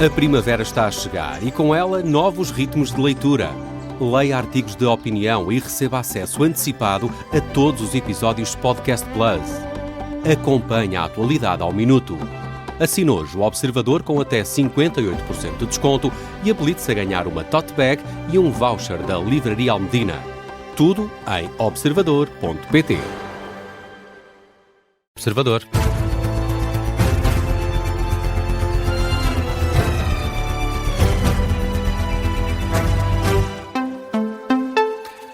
A primavera está a chegar e com ela novos ritmos de leitura. Leia artigos de opinião e receba acesso antecipado a todos os episódios Podcast Plus. Acompanhe a atualidade ao minuto. Assine hoje o Observador com até 58% de desconto e habilite-se a ganhar uma tote bag e um voucher da Livraria Almedina. Tudo em observador.pt. Observador.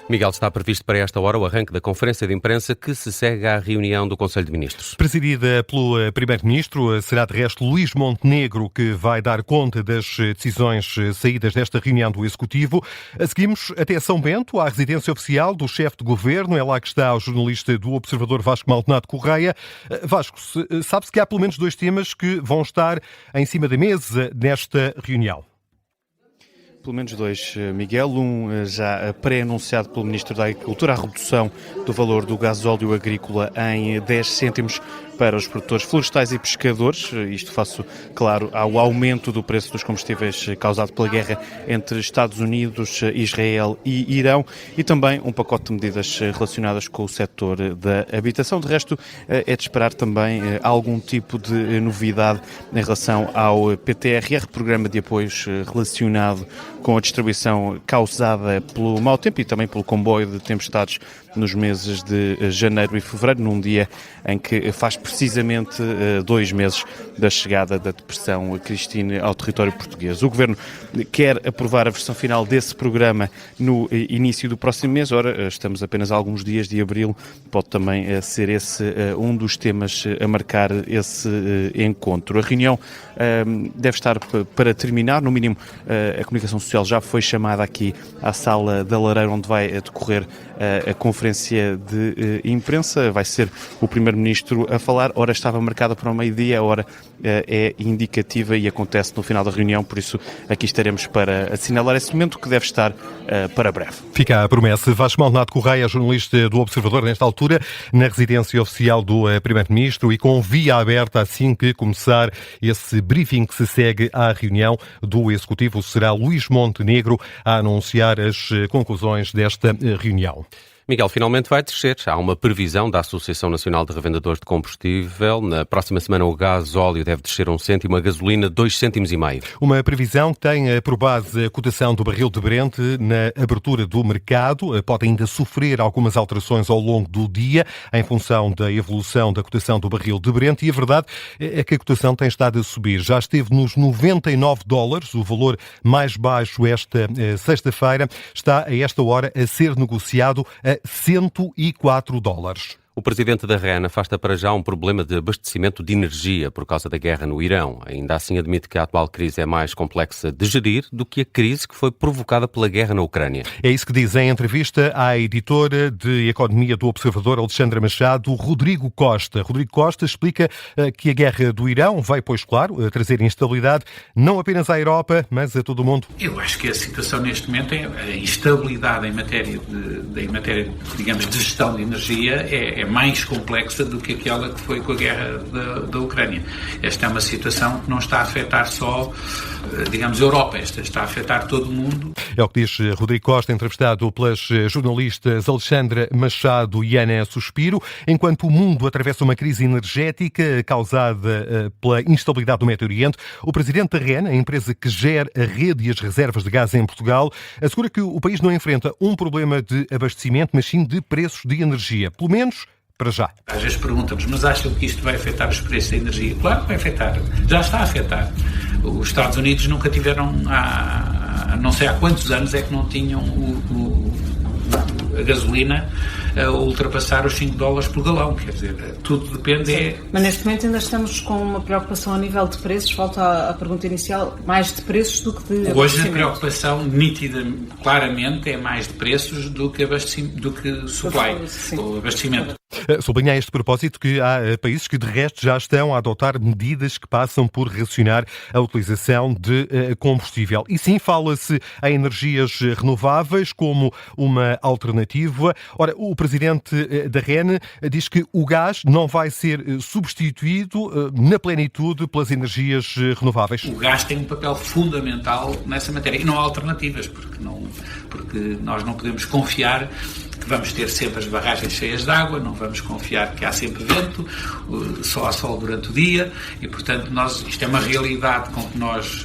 Miguel, está previsto para esta hora o arranque da conferência de imprensa que se segue à reunião do Conselho de Ministros. Presidida pelo Primeiro-Ministro, será de resto Luís Montenegro que vai dar conta das decisões saídas desta reunião do Executivo. Seguimos até São Bento, à residência oficial do chefe de governo. É lá que está o jornalista do Observador, Vasco Maldonado Correia. Vasco, sabe-se que há pelo menos dois temas que vão estar em cima da mesa nesta reunião. Pelo menos dois, Miguel. Um já pré-anunciado pelo Ministro da Agricultura, a redução do valor do gasóleo agrícola em 10 cêntimos para os produtores florestais e pescadores. Isto face, claro, ao aumento do preço dos combustíveis causado pela guerra entre Estados Unidos, Israel e Irão, e também um pacote de medidas relacionadas com o setor da habitação. De resto, é de esperar também algum tipo de novidade em relação ao PTRR, Programa de Apoios relacionado com a distribuição causada pelo mau tempo e também pelo comboio de tempestades nos meses de janeiro e fevereiro, num dia em que faz precisamente 2 meses da chegada da depressão Christine ao território português. O Governo quer aprovar a versão final desse programa no início do próximo mês. Ora, estamos apenas a alguns dias de abril, pode também ser esse um dos temas a marcar esse encontro. A reunião deve estar para terminar, no mínimo a comunicação social já foi chamada aqui à Sala da Lareira, onde vai decorrer a conferência de imprensa. Vai ser o Primeiro-Ministro a falar. A hora estava marcada para o meio-dia, a hora é indicativa e acontece no final da reunião, por isso aqui estaremos para assinalar esse momento que deve estar para breve. Fica a promessa. Vasco Maldonado Correia, jornalista do Observador, nesta altura, na residência oficial do Primeiro-Ministro e com via aberta assim que começar esse briefing que se segue à reunião do Executivo. Será Luís Montenegro a anunciar as conclusões desta reunião. Miguel, finalmente vai descer. Há uma previsão da Associação Nacional de Revendedores de Combustível. Na próxima semana o gasóleo deve descer 1 cêntimo, a gasolina 2,5 cêntimos. Uma previsão que tem por base a cotação do barril de Brent na abertura do mercado. Pode ainda sofrer algumas alterações ao longo do dia em função da evolução da cotação do barril de Brent, e a verdade é que a cotação tem estado a subir. Já esteve nos $99, o valor mais baixo esta sexta-feira. Está a esta hora a ser negociado a $104. O presidente da REN afasta para já um problema de abastecimento de energia por causa da guerra no Irão. Ainda assim admite que a atual crise é mais complexa de gerir do que a crise que foi provocada pela guerra na Ucrânia. É isso que diz em entrevista à editora de Economia do Observador, Alexandra Machado, Rodrigo Costa. Rodrigo Costa explica que a guerra do Irão vai, pois claro, trazer instabilidade não apenas à Europa, mas a todo o mundo. Eu acho que a situação neste momento é a instabilidade em matéria digamos, de gestão de energia é mais complexa do que aquela que foi com a guerra da Ucrânia. Esta é uma situação que não está a afetar só, digamos, a Europa, esta está a afetar todo o mundo. É o que diz Rodrigo Costa, entrevistado pelas jornalistas Alexandra Machado e Ana Suspiro. Enquanto o mundo atravessa uma crise energética causada pela instabilidade do Médio Oriente, o presidente da REN, a empresa que gera a rede e as reservas de gás em Portugal, assegura que o país não enfrenta um problema de abastecimento, mas sim de preços de energia. Pelo menos para já. Às vezes perguntamos, mas acham que isto vai afetar os preços da energia? Claro que vai afetar. Já está a afetar. Os Estados Unidos nunca tiveram, não sei há quantos anos é que não tinham a gasolina a ultrapassar os $5 por galão. Quer dizer, tudo depende. Mas neste momento ainda estamos com uma preocupação a nível de preços. Volta à pergunta inicial, mais de preços do que de abastecimento. Hoje a preocupação nítida, claramente, é mais de preços do que supply, o abastecimento. Sublinha a este propósito que há países que de resto já estão a adotar medidas que passam por racionar a utilização de combustível. E sim, fala-se em energias renováveis como uma alternativa. Ora, o presidente da REN diz que o gás não vai ser substituído na plenitude pelas energias renováveis. O gás tem um papel fundamental nessa matéria e não há alternativas, porque nós não podemos confiar que vamos ter sempre as barragens cheias de água, não vamos confiar que há sempre vento, só há sol durante o dia e, portanto, isto é uma realidade com que nós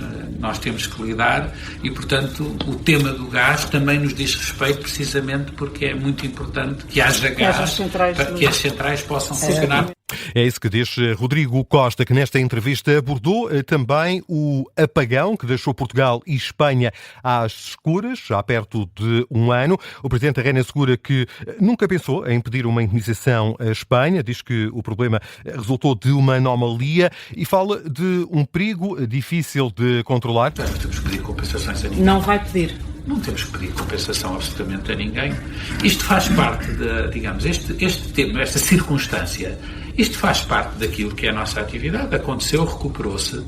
temos que lidar e, portanto, o tema do gás também nos diz respeito precisamente porque é muito importante que haja gás para que as centrais possam funcionar. É isso que diz Rodrigo Costa, que nesta entrevista abordou também o apagão que deixou Portugal e Espanha às escuras, há perto de um ano. O presidente da REN assegura que nunca pensou em pedir uma indemnização à Espanha, diz que o problema resultou de uma anomalia e fala de um perigo difícil de controlar. Não temos que pedir compensações a ninguém. Não vai pedir. Não temos que pedir compensação absolutamente a ninguém. Isto faz parte digamos, este tema, esta circunstância, isto faz parte daquilo que é a nossa atividade. Aconteceu, recuperou-se.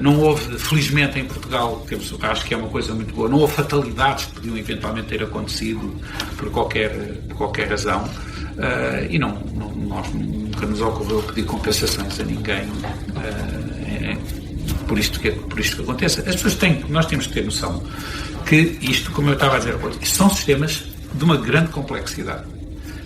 Não houve, felizmente em Portugal, acho que é uma coisa muito boa, não houve fatalidades que podiam eventualmente ter acontecido por qualquer razão. E nós nunca nos ocorreu pedir compensações a ninguém por isto que aconteça. Nós temos que ter noção que isto, como eu estava a dizer, isto são sistemas de uma grande complexidade.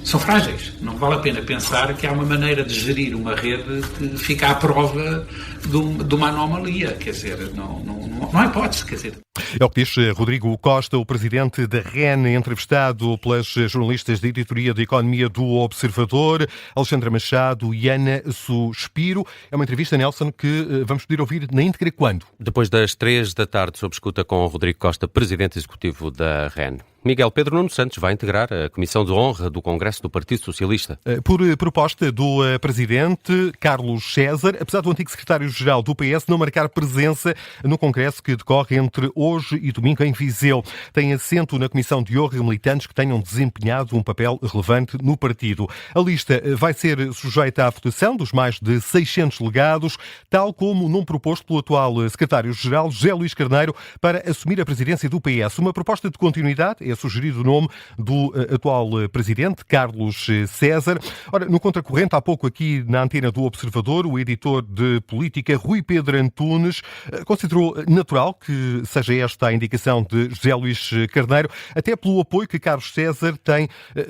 São frágeis. Não vale a pena pensar que há uma maneira de gerir uma rede que fica à prova de uma anomalia. Quer dizer, não há hipótese. Quer dizer. É o que diz Rodrigo Costa, o presidente da REN, entrevistado pelas jornalistas de editoria de economia do Observador, Alexandra Machado e Ana Suspiro. É uma entrevista, Nelson, que vamos poder ouvir na íntegra quando? Depois das 3 da tarde, sob escuta com Rodrigo Costa, presidente executivo da REN. Miguel Pedro Nuno Santos vai integrar a Comissão de Honra do Congresso do Partido Socialista. Por proposta do presidente Carlos César, apesar do antigo secretário-geral do PS não marcar presença no Congresso que decorre entre hoje e domingo em Viseu. Tem assento na Comissão de Honra militantes que tenham desempenhado um papel relevante no partido. A lista vai ser sujeita à votação dos mais de 600 delegados, tal como o nome proposto pelo atual secretário-geral José Luís Carneiro para assumir a presidência do PS. Uma proposta de continuidade é sugerido o nome do atual presidente, Carlos César. Ora, no contracorrente, há pouco aqui na antena do Observador, o editor de política, Rui Pedro Antunes, considerou natural que seja esta a indicação de José Luís Carneiro, até pelo apoio que Carlos César tem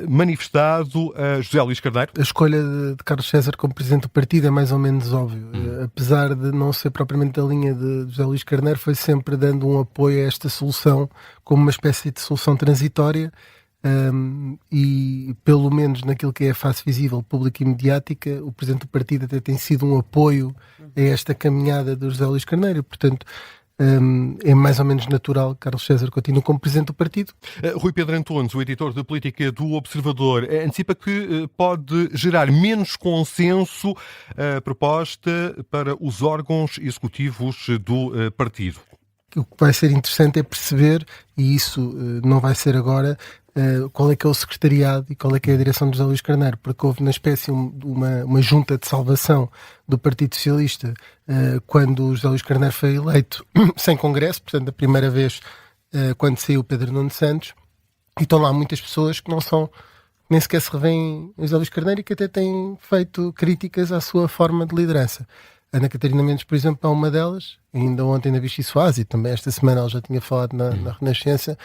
manifestado a José Luís Carneiro. A escolha de Carlos César como presidente do partido é mais ou menos óbvio. Apesar de não ser propriamente da linha de José Luís Carneiro, foi sempre dando um apoio a esta solução como uma espécie de solução transitória e, pelo menos naquilo que é a face visível, pública e mediática, o presidente do partido até tem sido um apoio a esta caminhada do José Luís Carneiro. Portanto, é mais ou menos natural que Carlos César continue como presidente do partido. Rui Pedro Antunes, o editor de política do Observador, antecipa que pode gerar menos consenso a proposta para os órgãos executivos do partido. O que vai ser interessante é perceber, e isso não vai ser agora, qual é que é o secretariado e qual é que é a direção de José Luís Carneiro, porque houve na espécie uma junta de salvação do Partido Socialista quando o José Luís Carneiro foi eleito sem congresso, portanto a primeira vez quando saiu o Pedro Nuno Santos, e estão lá muitas pessoas que nem sequer se revêem em José Luís Carneiro e que até têm feito críticas à sua forma de liderança. Ana Catarina Mendes, por exemplo, é uma delas. Ainda ontem na Vichy Soares, e também esta semana ela já tinha falado na Renascença,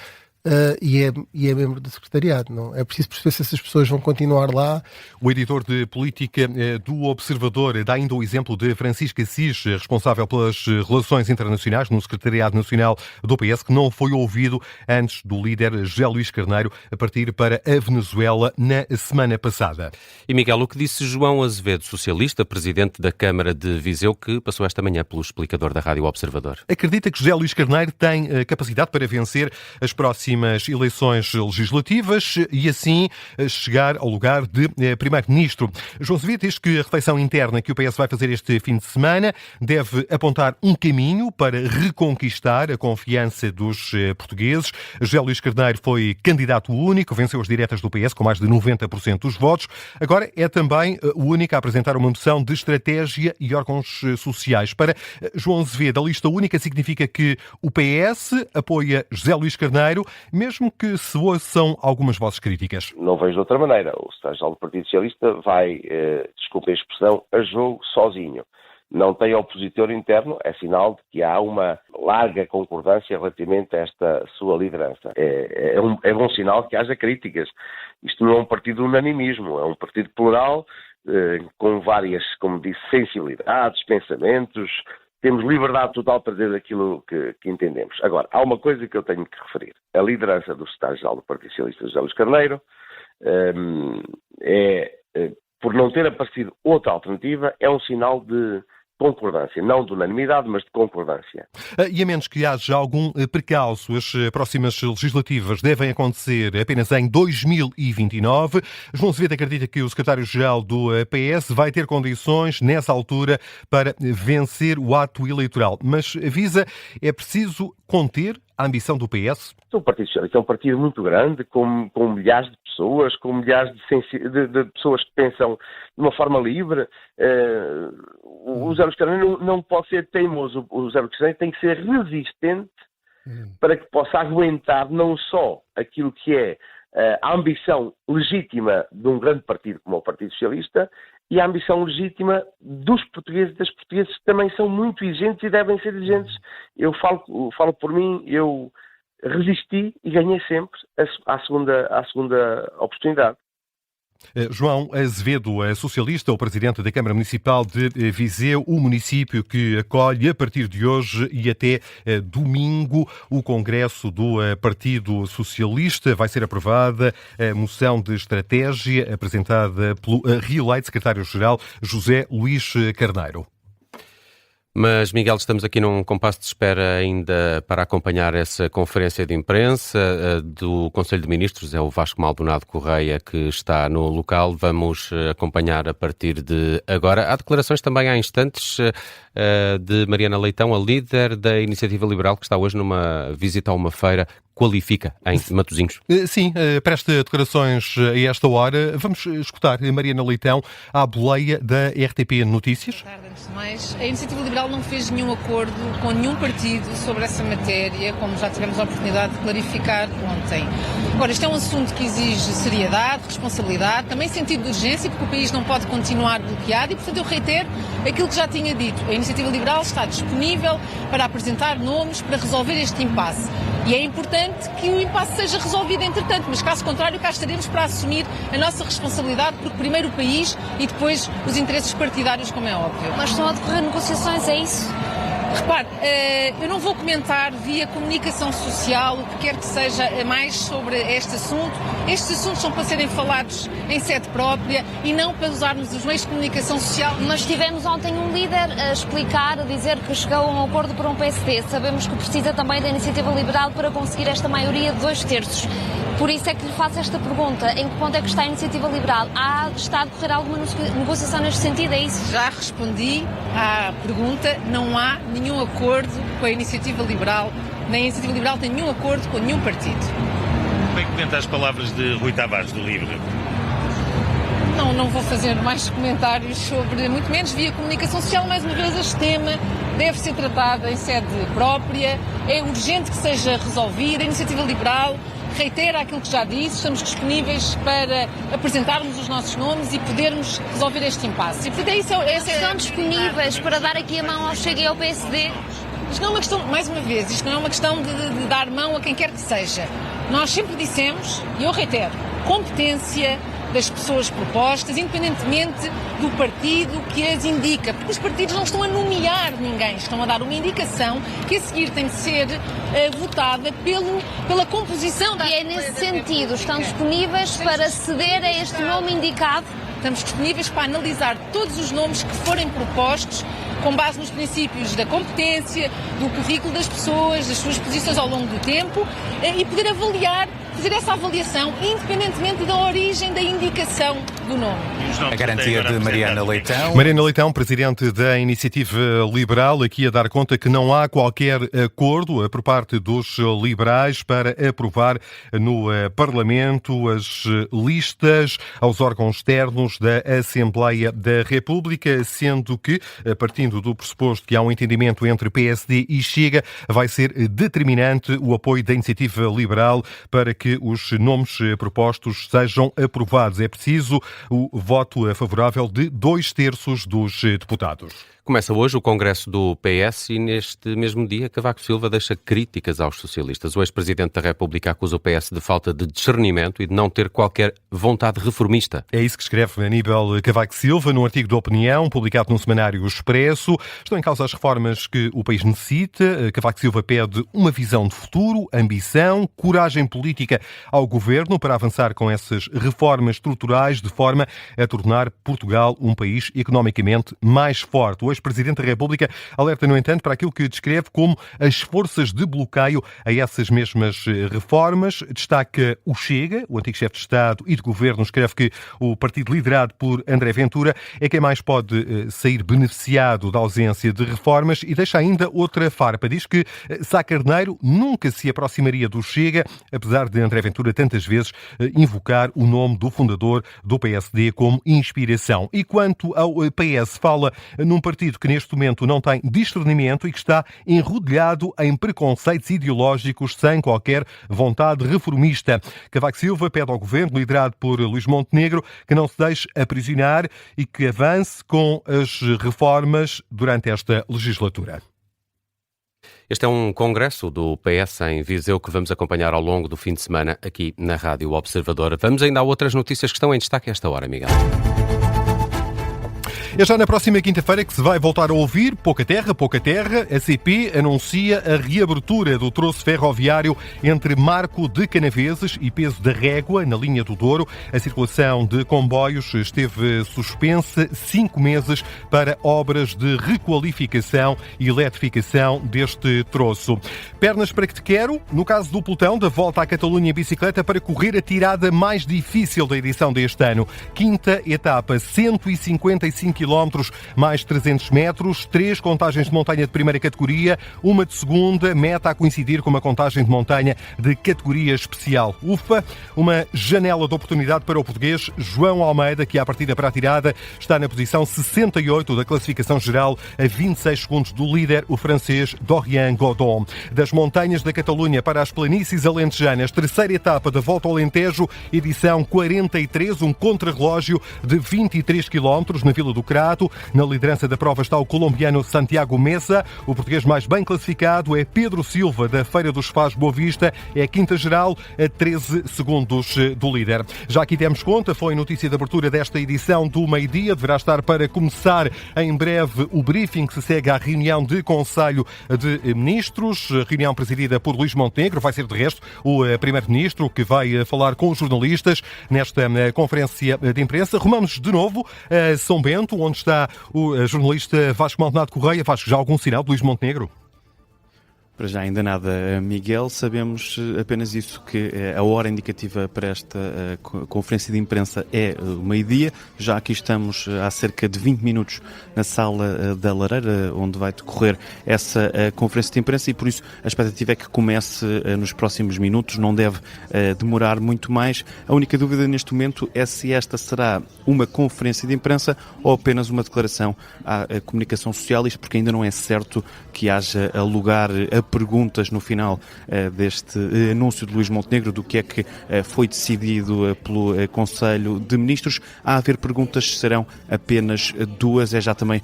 e é membro do secretariado. Não? É preciso perceber se essas pessoas vão continuar lá. O editor de política do Observador dá ainda o exemplo de Francisco Assis, responsável pelas relações internacionais no Secretariado Nacional do PS, que não foi ouvido antes do líder José Luís Carneiro a partir para a Venezuela na semana passada. E Miguel, o que disse João Azevedo, socialista, presidente da Câmara de Viseu, que passou esta manhã pelo explicador da Rádio Observador? Acredita que José Luís Carneiro tem capacidade para vencer as próximas próximas eleições legislativas e assim chegar ao lugar de primeiro-ministro. João Azevedo diz que a reflexão interna que o PS vai fazer este fim de semana deve apontar um caminho para reconquistar a confiança dos portugueses. José Luís Carneiro foi candidato único, venceu as diretas do PS com mais de 90% dos votos. Agora é também o único a apresentar uma moção de estratégia e órgãos sociais. Para João Azevedo, a lista única significa que o PS apoia José Luís Carneiro, mesmo que se ouçam algumas vozes críticas. Não vejo de outra maneira. O secretário-geral do Partido Socialista vai, desculpe a expressão, a jogo sozinho. Não tem opositor interno, é sinal de que há uma larga concordância relativamente a esta sua liderança. É bom sinal que haja críticas. Isto não é um partido de unanimismo, é um partido plural, com várias, como disse, sensibilidades, pensamentos. Temos liberdade total para dizer aquilo que entendemos. Agora, há uma coisa que eu tenho que referir. A liderança do secretário-geral do Partido Socialista, José Luís Carneiro, por não ter aparecido outra alternativa, é um sinal de concordância, não de unanimidade, mas de concordância. E a menos que haja algum precalço, as próximas legislativas devem acontecer apenas em 2029. João Azevedo acredita que o secretário-geral do PS vai ter condições, nessa altura, para vencer o ato eleitoral. Mas avisa, é preciso conter a ambição do PS? O Partido Socialista é um partido muito grande, com milhares de pessoas, com milhares de pessoas que pensam de uma forma livre. O José Luís Carneiro não pode ser teimoso. O José Luís Carneiro tem que ser resistente para que possa aguentar não só aquilo que é a ambição legítima de um grande partido como o Partido Socialista e a ambição legítima dos portugueses e das portuguesas que também são muito exigentes e devem ser exigentes. Eu falo por mim, eu resisti e ganhei sempre à segunda oportunidade. João Azevedo, socialista, o presidente da Câmara Municipal de Viseu, o município que acolhe a partir de hoje e até domingo o congresso do Partido Socialista. Vai ser aprovada a moção de estratégia apresentada pelo reeleito secretário-geral José Luís Carneiro. Mas, Miguel, estamos aqui num compasso de espera ainda para acompanhar essa conferência de imprensa do Conselho de Ministros. É o Vasco Maldonado Correia que está no local. Vamos acompanhar a partir de agora. Há declarações também há instantes de Mariana Leitão, a líder da Iniciativa Liberal, que está hoje numa visita a uma feira Qualifica, em Matosinhos. Sim, presta declarações a esta hora. Vamos escutar Mariana Leitão à boleia da RTP Notícias. Boa tarde, antes de mais. A Iniciativa Liberal não fez nenhum acordo com nenhum partido sobre essa matéria, como já tivemos a oportunidade de clarificar ontem. Agora, este é um assunto que exige seriedade, responsabilidade, também sentido de urgência, porque o país não pode continuar bloqueado e, portanto, eu reitero aquilo que já tinha dito. A Iniciativa Liberal está disponível para apresentar nomes para resolver este impasse. E é importante que o impasse seja resolvido entretanto, mas caso contrário cá estaremos para assumir a nossa responsabilidade, porque primeiro o país e depois os interesses partidários, como é óbvio. Mas estão a decorrer negociações, é isso? Repare, eu não vou comentar via comunicação social o que quer que seja mais sobre este assunto. Estes assuntos são para serem falados em sede própria e não para usarmos os meios de comunicação social. Mas tivemos ontem um líder a explicar, a dizer que chegou a um acordo para um PSD. Sabemos que precisa também da Iniciativa Liberal para conseguir esta maioria de 2/3. Por isso é que lhe faço esta pergunta. Em que ponto é que está a Iniciativa Liberal? Está a decorrer alguma negociação neste sentido? É isso? Já respondi à pergunta. Não há nenhum acordo com a Iniciativa Liberal. Nem a Iniciativa Liberal tem nenhum acordo com nenhum partido. Como é que comenta as palavras de Rui Tavares, do LIVRE? Não vou fazer mais comentários sobre, muito menos via comunicação social. Mais uma vez, este tema deve ser tratado em sede própria. É urgente que seja resolvido. A Iniciativa Liberal reitera aquilo que já disse, estamos disponíveis para apresentarmos os nossos nomes e podermos resolver este impasse. E, portanto, estão disponíveis para dar aqui a mão ao Chega e ao PSD? Isto não é uma questão, mais uma vez, isto não é uma questão de dar mão a quem quer que seja. Nós sempre dissemos, e eu reitero, competência das pessoas propostas, independentemente do partido que as indica, porque os partidos não estão a nomear ninguém, estão a dar uma indicação que a seguir tem de ser votada pela composição da... E é nesse sentido, estão disponíveis para ceder a este nome indicado? Estamos disponíveis para analisar todos os nomes que forem propostos com base nos princípios da competência, do currículo das pessoas, das suas posições ao longo do tempo, e poder avaliar, fazer essa avaliação, independentemente da origem da indicação do nome. A garantia de Mariana Leitão. Mariana Leitão, presidente da Iniciativa Liberal, aqui a dar conta que não há qualquer acordo por parte dos liberais para aprovar no Parlamento as listas aos órgãos externos da Assembleia da República, sendo que, partindo do pressuposto que há um entendimento entre PSD e Chega, vai ser determinante o apoio da Iniciativa Liberal para que os nomes propostos sejam aprovados. É preciso o voto favorável de 2/3 dos deputados. Começa hoje o Congresso do PS e neste mesmo dia Cavaco Silva deixa críticas aos socialistas. O ex-presidente da República acusa o PS de falta de discernimento e de não ter qualquer vontade reformista. É isso que escreve Aníbal Cavaco Silva no artigo de opinião publicado no Semanário Expresso. Estão em causa as reformas que o país necessita. Cavaco Silva pede uma visão de futuro, ambição, coragem política ao governo para avançar com essas reformas estruturais de forma a tornar Portugal um país economicamente mais forte. O ex-presidente da República alerta, no entanto, para aquilo que descreve como as forças de bloqueio a essas mesmas reformas. Destaca o Chega, o antigo chefe de Estado e de Governo, escreve que o partido liderado por André Ventura é quem mais pode sair beneficiado da ausência de reformas e deixa ainda outra farpa. Diz que Sá Carneiro nunca se aproximaria do Chega, apesar de André Ventura tantas vezes invocar o nome do fundador do PSD como inspiração. E quanto ao PS, fala num partido que neste momento não tem discernimento e que está enrodilhado em preconceitos ideológicos sem qualquer vontade reformista. Cavaco Silva pede ao governo, liderado por Luís Montenegro, que não se deixe aprisionar e que avance com as reformas durante esta legislatura. Este é um congresso do PS em Viseu que vamos acompanhar ao longo do fim de semana aqui na Rádio Observador. Vamos ainda a outras notícias que estão em destaque a esta hora, Miguel. É já na próxima quinta-feira que se vai voltar a ouvir Pouca Terra, Pouca Terra. A CP anuncia a reabertura do troço ferroviário entre Marco de Canaveses e Peso da Régua, na linha do Douro. A circulação de comboios esteve suspensa 5 meses para obras de requalificação e eletrificação deste troço. Pernas para que te quero, no caso do pelotão da Volta à Catalunha em bicicleta, para correr a tirada mais difícil da edição deste ano. Quinta etapa, 155 km mais 300 metros, 3 contagens de montanha de primeira categoria, uma de segunda, meta a coincidir com uma contagem de montanha de categoria especial. Ufa, uma janela de oportunidade para o português João Almeida, que à partida para a tirada está na posição 68 da classificação geral, a 26 segundos do líder, o francês Dorian Godon. Das montanhas da Catalunha para as planícies alentejanas, terceira etapa da Volta ao Alentejo, edição 43, um contrarrelógio de 23 km na Vila do Crato. Na liderança da prova está o colombiano Santiago Mesa. O português mais bem classificado é Pedro Silva, da Feira dos Faz Boa Vista. É a quinta geral, a 13 segundos do líder. Já aqui temos conta, foi notícia de abertura desta edição do meio-dia. Deverá estar para começar em breve o briefing que se segue à reunião de Conselho de Ministros, reunião presidida por Luís Montenegro. Vai ser, de resto, o Primeiro-Ministro que vai falar com os jornalistas nesta conferência de imprensa. Rumamos de novo a São Bento, onde está o jornalista Vasco Maldonado Correia. Vasco, já algum sinal de Luís Montenegro? Para já ainda nada, Miguel. Sabemos apenas isso, que a hora indicativa para esta conferência de imprensa é o meio-dia. Já aqui estamos há cerca de 20 minutos na sala da Lareira, onde vai decorrer essa conferência de imprensa, e por isso a expectativa é que comece nos próximos minutos, não deve demorar muito mais. A única dúvida neste momento é se esta será uma conferência de imprensa ou apenas uma declaração à comunicação social, isto porque ainda não é certo que haja lugar a perguntas no final deste anúncio de Luís Montenegro do que é que foi decidido pelo Conselho de Ministros. A haver perguntas, serão apenas 2. É já também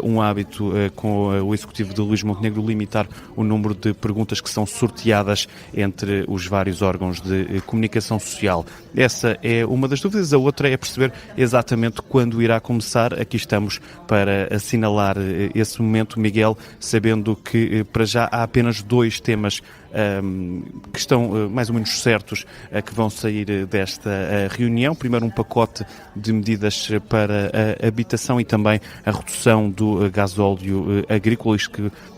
um hábito com o Executivo de Luís Montenegro limitar o número de perguntas que são sorteadas entre os vários órgãos de comunicação social. Essa é uma das dúvidas. A outra é perceber exatamente quando irá começar. Aqui estamos para assinalar esse momento, Miguel, sabendo que para já há apenas apenas 2 temas que estão mais ou menos certos que vão sair desta reunião. Primeiro, um pacote de medidas para a habitação e também a redução do gasóleo agrícola,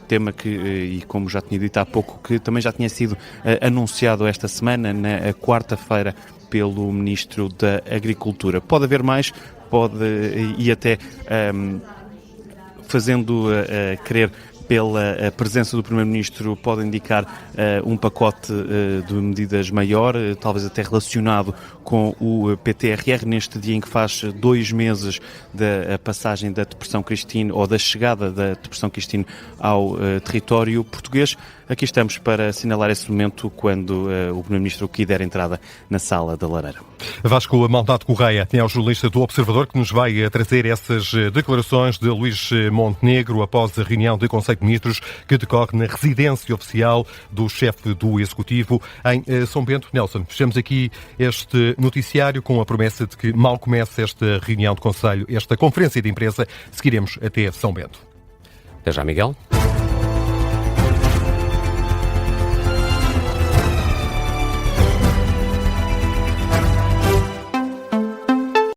tema que, e como já tinha dito há pouco, que também já tinha sido anunciado esta semana, na quarta-feira, pelo Ministro da Agricultura. Pode haver mais, e até fazendo crer pela presença do Primeiro-Ministro, pode indicar um pacote de medidas maior, talvez até relacionado com o PTRR, neste dia em que faz 2 meses da passagem da Depressão Christine, ou da chegada da Depressão Christine ao território português. Aqui estamos para assinalar esse momento quando o Primeiro-Ministro aqui der entrada na Sala da Lareira. Vasco Maldonado Correia é o jornalista do Observador que nos vai trazer essas declarações de Luís Montenegro após a reunião de Conselho de Ministros que decorre na residência oficial do chefe do Executivo em São Bento. Nelson, fechamos aqui este noticiário com a promessa de que mal comece esta reunião de Conselho, esta conferência de imprensa, seguiremos até São Bento. Até já, Miguel.